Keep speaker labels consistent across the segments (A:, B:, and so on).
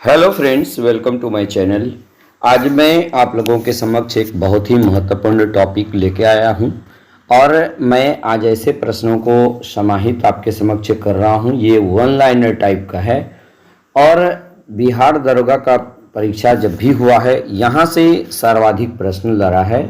A: Hello friends, welcome to my channel. आज मैं आप लोगों के समक्ष एक बहुत ही महत्वपूर्ण टॉपिक लेके आया हूं और मैं आज ऐसे प्रश्नों को समाहित आपके समक्ष कर रहा हूं। ये वन लाइनर टाइप का है और बिहार दरोगा का परीक्षा जब भी हुआ है यहाँ से सर्वाधिक प्रश्न लड़ा है।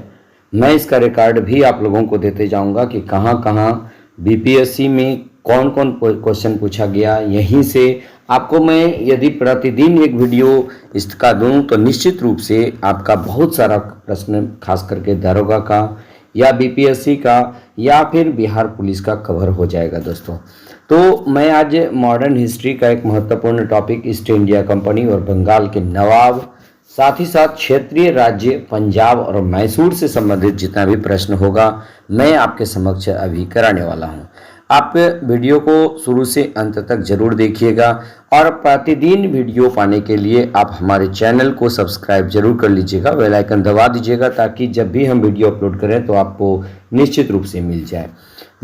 A: मैं इसका रिकॉर्ड भी आप लोगों को देते जाऊँगा कि कहाँ कहाँ बीपीएससी में कौन कौन क्वेश्चन पूछा गया। यहीं से आपको मैं यदि प्रतिदिन एक वीडियो इसका दूं तो निश्चित रूप से आपका बहुत सारा प्रश्न खास करके दरोगा का या बीपीएससी का या फिर बिहार पुलिस का कवर हो जाएगा दोस्तों। तो मैं आज मॉडर्न हिस्ट्री का एक महत्वपूर्ण टॉपिक ईस्ट इंडिया कंपनी और बंगाल के नवाब, साथ ही साथ क्षेत्रीय राज्य पंजाब और मैसूर से संबंधित जितना भी प्रश्न होगा मैं आपके समक्ष अभी कराने वाला हूं। आप वीडियो को शुरू से अंत तक जरूर देखिएगा और प्रतिदिन वीडियो पाने के लिए आप हमारे चैनल को सब्सक्राइब जरूर कर लीजिएगा, बेल आइकन दबा दीजिएगा ताकि जब भी हम वीडियो अपलोड करें तो आपको निश्चित रूप से मिल जाए।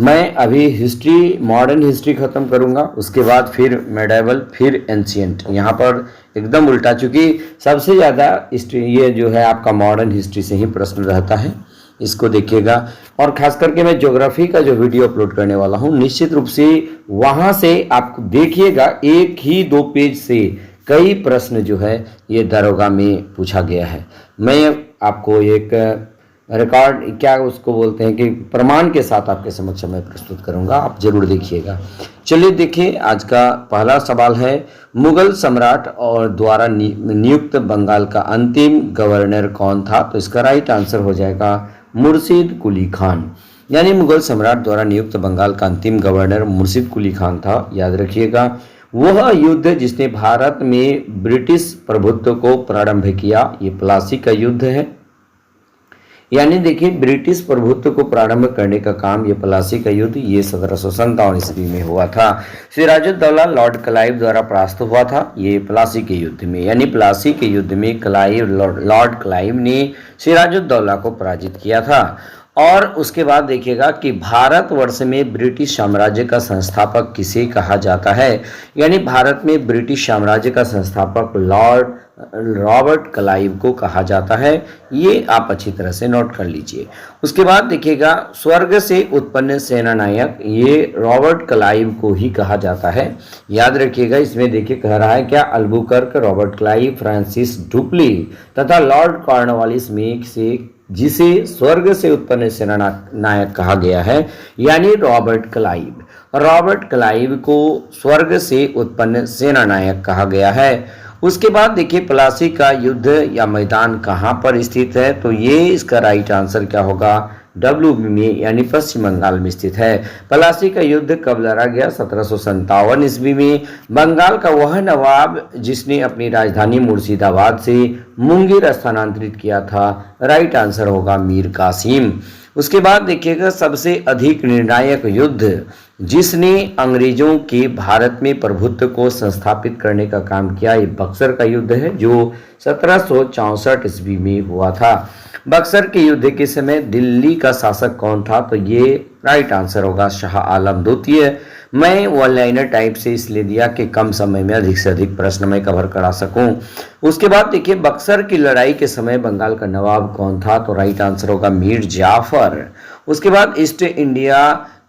A: मैं अभी हिस्ट्री, मॉडर्न हिस्ट्री ख़त्म करूंगा, उसके बाद फिर मेडाइवल, फिर एंशिएंट। यहाँ पर एकदम उल्टा, चूँकि सबसे ज़्यादा ये जो है आपका मॉडर्न हिस्ट्री से ही प्रश्न रहता है, इसको देखिएगा। और खास करके मैं ज्योग्राफी का जो वीडियो अपलोड करने वाला हूं निश्चित रूप से वहां से आप देखिएगा, एक ही 2 पेज से कई प्रश्न जो है ये दरोगा में पूछा गया है। मैं आपको एक रिकॉर्ड, क्या उसको बोलते हैं कि प्रमाण के साथ आपके समक्ष मैं प्रस्तुत करूंगा, आप जरूर देखिएगा। चलिए देखिए, आज का पहला सवाल है, मुगल सम्राट और द्वारा नियुक्त बंगाल का अंतिम गवर्नर कौन था? तो इसका राइट आंसर हो जाएगा मुर्शिद कुली खान। यानी मुगल सम्राट द्वारा नियुक्त बंगाल का अंतिम गवर्नर मुर्शिद कुली खान था। याद रखिएगा, वह युद्ध जिसने भारत में ब्रिटिश प्रभुत्व को प्रारंभ किया, ये प्लासी का युद्ध है। यानी देखिए, ब्रिटिश प्रभुत्व को प्रारंभ करने का काम, ये प्लासी का युद्ध, ये 1757 ईस्वी में हुआ था। सिराजुद्दौला लॉर्ड क्लाइव द्वारा परास्त हुआ था ये प्लासी के युद्ध में। यानी प्लासी के युद्ध में लॉर्ड क्लाइव ने सिराजुद्दौला को पराजित किया था। और उसके बाद देखिएगा कि भारतवर्ष में ब्रिटिश साम्राज्य का संस्थापक किसे कहा जाता है? यानी भारत में ब्रिटिश साम्राज्य का संस्थापक लॉर्ड रॉबर्ट क्लाइव को कहा जाता है। ये आप अच्छी तरह से नोट कर लीजिए। उसके बाद देखिएगा, स्वर्ग से उत्पन्न सेनानायक, ये रॉबर्ट क्लाइव को ही कहा जाता है। याद रखिएगा, इसमें देखिए कह रहा है क्या, Albuquerque, Robert Clive, Francis dupli तथा लॉर्ड कॉर्नवालिस में से जिसे स्वर्ग से उत्पन्न सेनानायक कहा गया है, यानी रॉबर्ट क्लाइव। रॉबर्ट क्लाइव को स्वर्ग से उत्पन्न सेनानायक कहा गया है। उसके बाद देखिए, प्लासी का युद्ध या मैदान कहाँ पर स्थित है? तो ये इसका राइट आंसर क्या होगा? डब्ल्यूबी में, यानी पश्चिम बंगाल में स्थित है। प्लासी का युद्ध कब लड़ा गया? 1757 ईस्वी में। बंगाल का वह नवाब जिसने अपनी राजधानी मुर्शिदाबाद से मुंगेर स्थानांतरित किया था, राइट आंसर होगा मीर कासिम। उसके बाद देखिएगा, सबसे अधिक निर्णायक युद्ध जिसने अंग्रेजों के भारत में प्रभुत्व को संस्थापित करने का काम किया, ये बक्सर का युद्ध है जो 1764 ईस्वी में हुआ था। बक्सर के युद्ध के समय दिल्ली का शासक कौन था? तो ये राइट आंसर होगा शाह आलम द्वितीय। मैं वन लाइनर टाइप से इसलिए दिया कि कम समय में अधिक से अधिक प्रश्न मैं कवर करा सकूं। उसके बाद देखिए, बक्सर की लड़ाई के समय बंगाल का नवाब कौन था? तो राइट आंसर होगा मीर जाफर। उसके बाद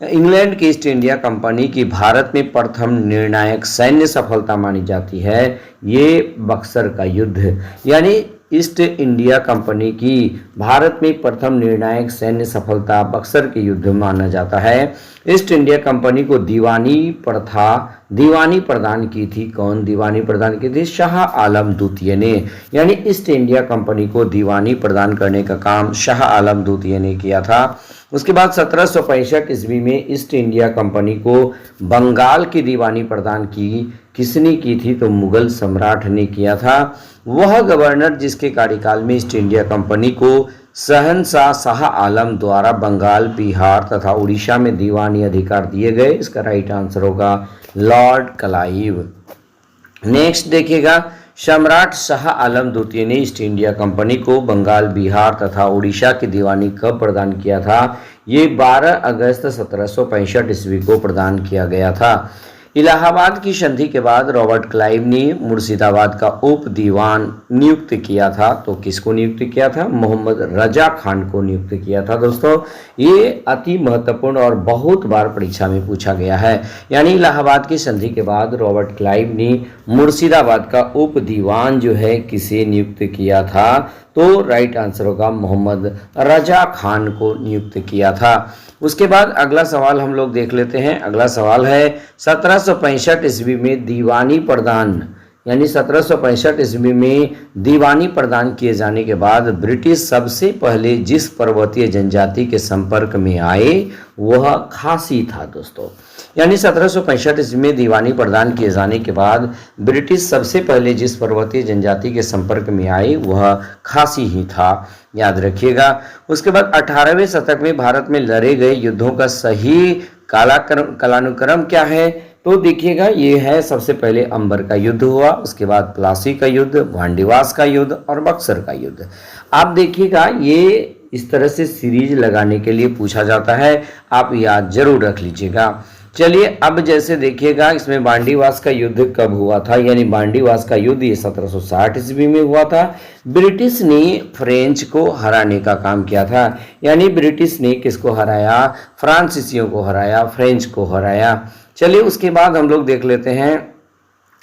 A: इंग्लैंड की ईस्ट इंडिया कंपनी की भारत में प्रथम निर्णायक सैन्य सफलता मानी जाती है, ये बक्सर का युद्ध। यानी ईस्ट इंडिया कंपनी की भारत में प्रथम निर्णायक सैन्य सफलता बक्सर के युद्ध में माना जाता है। ईस्ट इंडिया कंपनी को दीवानी प्रदान की थी। कौन दीवानी प्रदान की थी? शाह आलम द्वितीय ने। यानी ईस्ट इंडिया कंपनी को दीवानी प्रदान करने का काम शाह आलम द्वितीय ने किया था। उसके बाद 1765 ईस्वी में ईस्ट इंडिया कंपनी को बंगाल की दीवानी प्रदान किसने की थी? तो मुगल सम्राट ने किया था। वह गवर्नर जिसके कार्यकाल में ईस्ट इंडिया कंपनी को शहंशाह शाह आलम द्वारा बंगाल, बिहार तथा उड़ीसा में दीवानी अधिकार दिए गए, इसका राइट आंसर होगा लॉर्ड क्लाइव। नेक्स्ट देखिएगा, सम्राट शाह आलम द्वितीय ने ईस्ट इंडिया कंपनी को बंगाल, बिहार तथा उड़ीसा की दीवानी कब प्रदान किया था? ये 12 अगस्त 1765 ईस्वी को प्रदान किया गया था। इलाहाबाद की संधि के बाद रॉबर्ट क्लाइव ने मुर्शिदाबाद का उप दीवान नियुक्त किया था। तो किसको नियुक्त किया था? मोहम्मद रजा खान को नियुक्त किया था। दोस्तों ये अति महत्वपूर्ण और बहुत बार परीक्षा में पूछा गया है। यानी इलाहाबाद की संधि के बाद रॉबर्ट क्लाइव ने मुर्शिदाबाद का उप दीवान जो है किसे नियुक्त किया था? तो राइट आंसर होगा मोहम्मद रजा खान को नियुक्त किया था। उसके बाद अगला सवाल हम लोग देख लेते हैं। अगला सवाल है 1765 ईस्वी में दीवानी प्रदान, यानी 1765 ईस्वी में दीवानी प्रदान किए जाने के बाद ब्रिटिश सबसे पहले जिस पर्वतीय जनजाति के संपर्क में आए वह खासी था। दोस्तों यानी 1765 ईस्वी में दीवानी प्रदान किए जाने के बाद ब्रिटिश सबसे पहले जिस पर्वतीय जनजाति के संपर्क में आए वह खासी ही था, याद रखिएगा। उसके बाद 18वें शतक में भारत में लड़े गए युद्धों का सही कालानुक्रम क्या है? तो देखिएगा ये है, सबसे पहले अंबर का युद्ध हुआ, उसके बाद प्लासी का युद्ध, वांडीवास का युद्ध और बक्सर का युद्ध। आप देखिएगा ये इस तरह से सीरीज लगाने के लिए पूछा जाता है, आप याद जरूर रख लीजिएगा। चलिए अब जैसे देखिएगा इसमें बांडीवास का युद्ध कब हुआ था? यानी बांडीवास का युद्ध ये 1760 ईस्वी में हुआ था। ब्रिटिश ने फ्रेंच को हराने का काम किया था। यानी ब्रिटिश ने किसको हराया? फ्रांसीसियों को हराया, फ्रेंच को हराया। चलिए उसके बाद हम लोग देख लेते हैं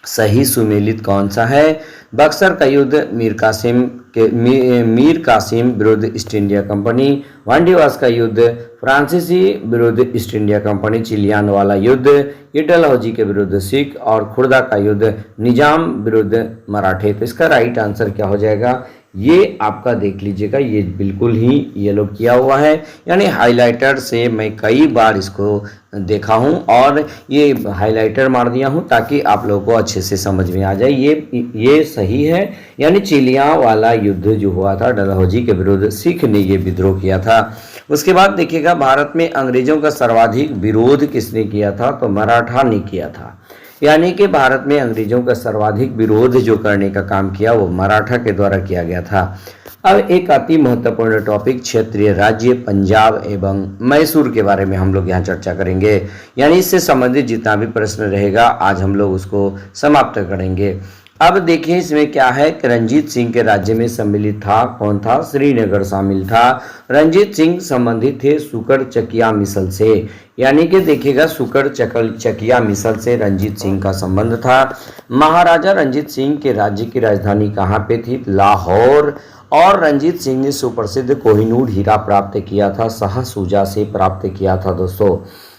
A: सही सुमेलित कौन सा है। बक्सर का युद्ध मीर कासिम विरुद्ध ईस्ट इंडिया कंपनी, वांडीवास का युद्ध फ्रांसीसी विरुद्ध ईस्ट इंडिया कंपनी, चिलियान वाला युद्ध ये डलहौजी के विरुद्ध सिख, और खुर्दा का युद्ध निजाम विरुद्ध मराठे। तो इसका राइट आंसर क्या हो जाएगा? ये आपका देख लीजिएगा, ये बिल्कुल ही येलो किया हुआ है, यानी हाइलाइटर से मैं कई बार इसको देखा हूं और ये हाइलाइटर मार दिया हूं ताकि आप लोगों को अच्छे से समझ में आ जाए। ये सही है, यानी चिलिया वाला युद्ध जो हुआ था डलहौजी के विरुद्ध सिख ने ये विद्रोह किया था। उसके बाद देखिएगा भारत में अंग्रेजों का सर्वाधिक विरोध किसने किया था? तो मराठा ने किया था। यानी कि भारत में अंग्रेजों का सर्वाधिक विरोध जो करने का काम किया वो मराठा के द्वारा किया गया था। अब एक अति महत्वपूर्ण टॉपिक क्षेत्रीय राज्य पंजाब एवं मैसूर के बारे में हम लोग यहाँ चर्चा करेंगे। यानी इससे संबंधित जितना भी प्रश्न रहेगा आज हम लोग उसको समाप्त करेंगे। अब देखिए इसमें क्या है कि रंजीत सिंह के राज्य में सम्मिलित था, कौन था? श्रीनगर शामिल था। रंजीत सिंह संबंधित थे सुकर चकिया मिसल से, यानी कि देखिएगा सुकर चकिया मिसल से रंजीत सिंह का संबंध था। महाराजा रंजीत सिंह के राज्य की राजधानी कहाँ पे थी? लाहौर। और रंजीत सिंह ने सुप्रसिद्ध कोहिनूर हीरा प्राप्त किया था, शाहशुजा से प्राप्त किया था। दोस्तों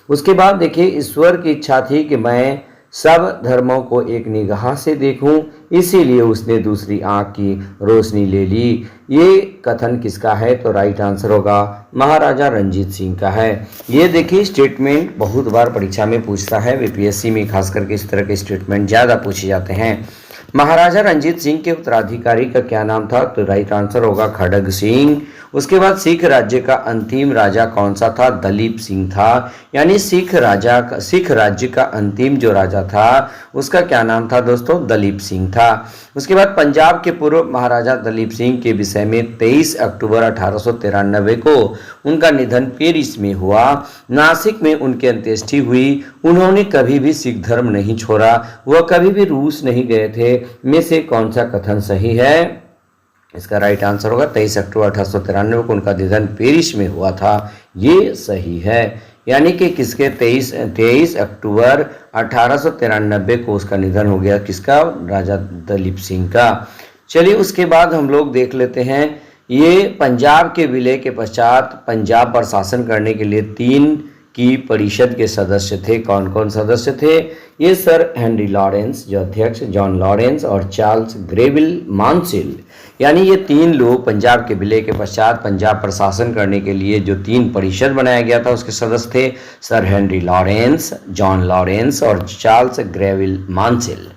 A: उसके बाद देखिए ईश्वर की इच्छा थी कि मैं सब धर्मों को एक निगाह से देखूं, इसीलिए उसने दूसरी आंख की रोशनी ले ली। ये कथन किसका है? तो राइट आंसर होगा महाराजा रंजीत सिंह का है। ये देखिए स्टेटमेंट बहुत बार परीक्षा में पूछता है, बीपीएससी में खास करके इस तरह के स्टेटमेंट ज़्यादा पूछे जाते हैं। महाराजा रंजीत सिंह के उत्तराधिकारी का क्या नाम था? तो राइट आंसर होगा खड़ग सिंह। उसके बाद सिख राज्य का अंतिम राजा कौन सा था? दलीप सिंह था। यानी सिख राज्य का अंतिम जो राजा था उसका क्या नाम था दोस्तों? दलीप सिंह था। उसके बाद पंजाब के पूर्व महाराजा दलीप सिंह के विषय में 23 अक्टूबर 1893 को उनका निधन पेरिस में हुआ। नासिक में उनकी अंत्येष्टि हुई। उन्होंने कभी भी सिख धर्म नहीं छोड़ा, वह कभी भी रूस नहीं गए थे। में से कौन सा कथन सही है? इसका राइट आंसर होगा 23 अक्टूबर 1893 को उनका निधन पेरिस में हुआ था, ये सही है। यानी कि किसके 23 अक्टूबर 1893 को उसका निधन हो गया, किसका? राजा दलीप सिंह का। चलिए उसके बाद हम लोग देख लेते हैं ये पंजाब के विलय के पश्चात पंजाब पर शासन करने के लिए 3 की परिषद के सदस्य थे। कौन कौन सदस्य थे? ये सर हेनरी लॉरेंस जो अध्यक्ष, जॉन लॉरेंस और चार्ल्स ग्रेविल मानसिल। यानी ये 3 लोग पंजाब के विलय के पश्चात पंजाब पर शासन करने के लिए जो 3 परिषद बनाया गया था उसके सदस्य थे sir Henry Lawrence, John Lawrence और चार्ल्स ग्रेविल मानसिल।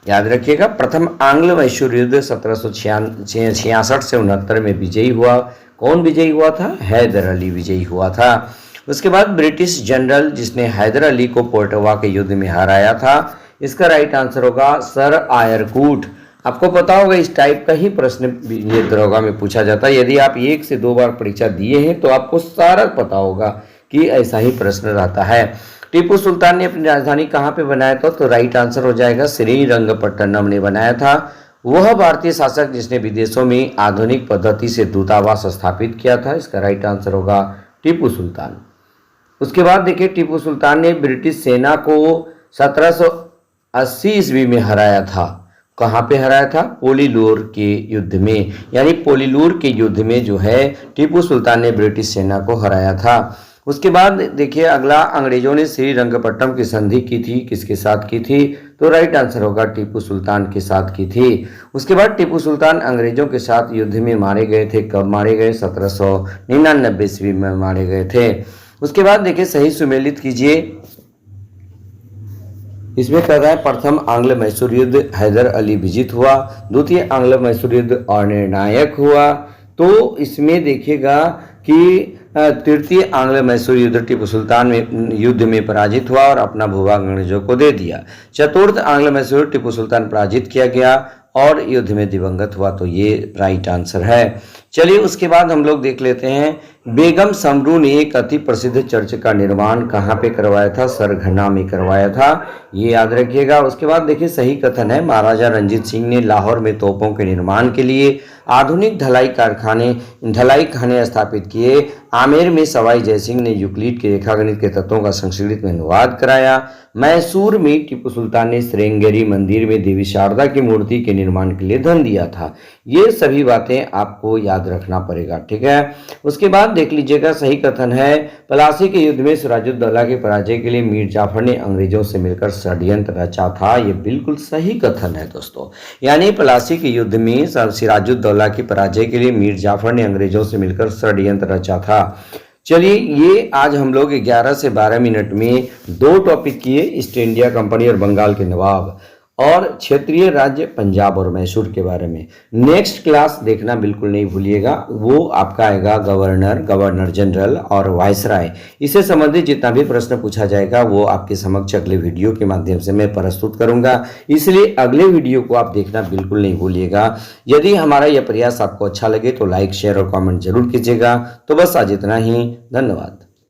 A: याद रखिएगा प्रथम आंग्ल मैसूर युद्ध 1766 से 69 में विजयी हुआ। कौन विजयी हुआ था? हैदर अली विजयी हुआ था। उसके बाद ब्रिटिश जनरल जिसने हैदर अली को पोर्टवा के युद्ध में हराया था, इसका राइट आंसर होगा सर आयरकूट। आपको पता होगा इस टाइप का ही प्रश्न ये दरोगा में पूछा जाता है। यदि आप 1 से 2 बार परीक्षा दिए हैं तो आपको सारा पता होगा कि ऐसा ही प्रश्न रहता है। टीपू सुल्तान ने अपनी राजधानी कहाँ पे बनाया था? तो राइट आंसर हो जाएगा श्रीरंगपट्टनम ने बनाया था। वह भारतीय शासक जिसने विदेशों में आधुनिक पद्धति से दूतावास स्थापित किया था। इसका राइट आंसर होगा टीपू सुल्तान। उसके बाद देखिए, टीपू सुल्तान ने ब्रिटिश सेना को 1780 ईस्वी में हराया था। कहाँ पे हराया था? पोलीलूर के युद्ध में। यानी पोलीलूर के युद्ध में जो है टीपू सुल्तान ने ब्रिटिश सेना को हराया था। उसके बाद देखिए अगला, अंग्रेजों ने श्रीरंगपट्टनम की संधि की थी, किसके साथ की थी? तो राइट आंसर होगा टीपू सुल्तान के साथ की थी। उसके बाद टीपू सुल्तान अंग्रेजों के साथ युद्ध में मारे गए थे। कब मारे गए? 1799 ईस्वी में मारे गए थे। उसके बाद देखिए सही सुमेलित कीजिए। इसमें कर रहा है, प्रथम आंग्ल मैसूर युद्ध हैदर अली विजित हुआ, द्वितीय आंग्ल मैसूर युद्ध अनिर्णायक हुआ। तो इसमें देखिएगा कि तृतीय आंग्ल मैसूर युद्ध टीपू सुल्तान में युद्ध में पराजित हुआ और अपना भूभाग अंग्रेजों को दे दिया। चतुर्थ आंग्ल मैसूर टीपू सुल्तान पराजित किया गया और युद्ध में दिवंगत हुआ। तो ये राइट आंसर है। चलिए उसके बाद हम लोग देख लेते हैं, बेगम समरू ने एक अति प्रसिद्ध चर्च का निर्माण कहाँ पे करवाया था? सरघना में करवाया था, ये याद रखिएगा। उसके बाद देखिए सही कथन है, महाराजा रंजीत सिंह ने लाहौर में तोपों के निर्माण के लिए आधुनिक ढलाई खाने स्थापित किए। आमेर में सवाई जयसिंह ने यूक्लिड के रेखागणित के तत्वों का संस्कृत में अनुवाद कराया। मैसूर में टीपू सुल्तान ने श्रृंगेरी मंदिर में देवी शारदा की मूर्ति के निर्माण के लिए धन दिया था। ये सभी बातें आपको याद रखना पड़ेगा, ठीक है। उसके बाद देख लीजिएगा सही कथन है, प्लासी के युद्ध में सिराजुद्दौला के पराजय के लिए मीर जाफर ने अंग्रेजों से मिलकर षड्यंत्र रचा था। ये बिल्कुल सही कथन है दोस्तों। यानी प्लासी के युद्ध में सिराजुद्दौला की पराजय के लिए मीर जाफर ने अंग्रेजों से मिलकर षड्यंत्र रचा था। चलिए ये आज हम लोग 11 से 12 मिनट में 2 टॉपिक किए, ईस्ट इंडिया कंपनी और बंगाल के नवाब और क्षेत्रीय राज्य पंजाब और मैसूर के बारे में। नेक्स्ट क्लास देखना बिल्कुल नहीं भूलिएगा, वो आपका आएगा गवर्नर जनरल और वायसराय। इससे संबंधित जितना भी प्रश्न पूछा जाएगा वो आपके समक्ष अगले वीडियो के माध्यम से मैं प्रस्तुत करूंगा, इसलिए अगले वीडियो को आप देखना बिल्कुल नहीं भूलिएगा। यदि हमारा यह प्रयास आपको अच्छा लगे तो लाइक शेयर और कॉमेंट जरूर कीजिएगा। तो बस आज इतना ही, धन्यवाद।